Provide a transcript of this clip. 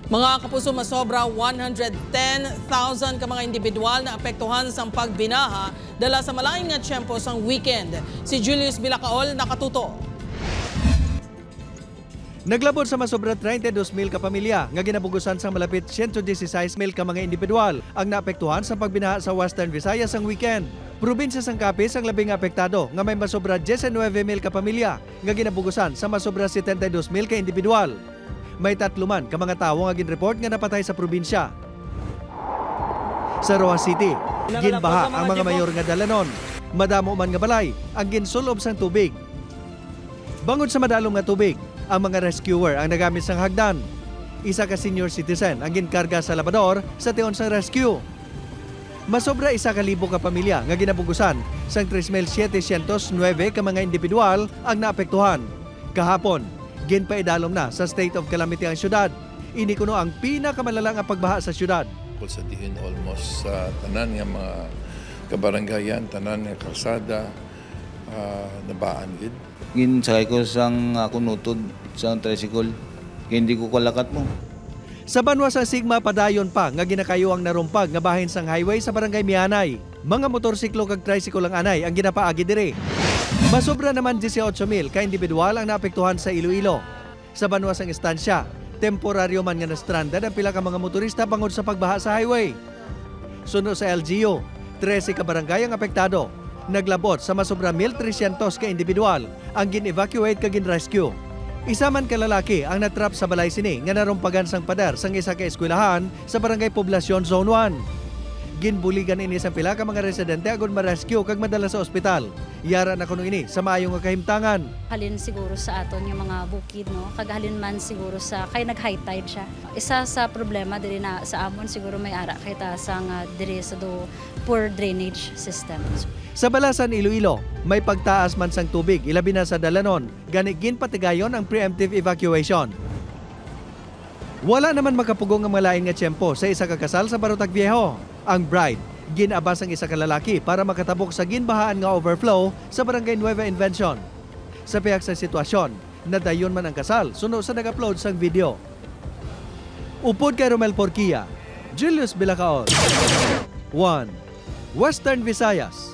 Mga kapuso, masobra 110,000 ka mga individual na apektuhan sa pagbinaha dala sa malaing nga tiyempo sang weekend. Si Julius Bilacaol nakatuto. Naglabot sa masobra 32,000 ka pamilya nga ginabugusan sa malapit 116,000 ka mga individual ang naapektuhan sa pagbinaha sa Western Visayas ang weekend. Probinsya sang Capiz ang labing apektado nga may masobra 19,000 ka pamilya nga ginabugusan sa masobra 72,000 ka individual. May 3 man ka mga tawo nga ginreport nga napatay sa probinsya. Sa Roa City, ginbaha ang mga mayor nga dalanon. Madamo man nga balay ang ginsulob sang tubig. Bangod sa madalom nga tubig, ang mga rescuer ang nagamit sang hagdan. Isa ka senior citizen ang ginkarga sa labador sa tion sang rescue. Masobra 1,000 ka pamilya nga ginabugusan sang 3,709 ka mga individual ang naapektuhan. Kahapon, ginpaidalom na sa state of calamity ang syudad. Ini kuno ang pinakamalalang ang pagbaha sa syudad. Sa diin almost sa tanan nga mga kabaranggayan, tanan nga kalsada, nabaan gid. Ginsakay ko sang ako nutod sang tricycle, hindi ko kalakat mo. Sa banwa sa Sigma padayon pa nga ginakayo ang narumpag nga bahin sang highway sa barangay Mianay. Mga motorsiklo kag tricycle ang anay ang ginapaagi dire. Masobra naman 18,000 ka individual ang naapektuhan sa Iloilo. Sa banwa sang estansya, temporaryo man nga na-stranded ang pila ka mga motorista bangod sa pagbaha sa highway. Sunod sa LGU, 13 ka barangay ang apektado. Naglabot sa masobra 1,300 ka individual ang gin-evacuate kag gin-rescue. Isa man ka lalaki ang natrap sa balay sini nga narumpagan sang pader sang isa ka eskwelahan sa barangay Poblacion Zone 1. Ginbuligan ini sa pila ka mga residente agon ma-rescue kag madala sa ospital. Yara na kuno ini sa maayong nga kahimtangan. Halin siguro sa aton yung mga bukid, no? Kagahalin man siguro sa kay nag-high tide siya. Isa sa problema diri na sa amon siguro may ara kay ta sang diri sa do poor drainage system. Sa Balasan, Iloilo, may pagtaas man sang tubig ilabi na sa Dalanon. Gani ginpatigayon ang preemptive evacuation. Wala naman makapugong ang malain nga tiyempo sa isa ka kasal sa Barutag Viejo. Ang bride, ginabas ang isa ka lalaki para makatabok sa ginbahaan nga overflow sa barangay Nueva Invention. Sa piyak sa sitwasyon, nadayon man ang kasal suno sa nag-upload sang video. Upod kay Romel Porquia, Julius Bilacaol. 1. Western Visayas.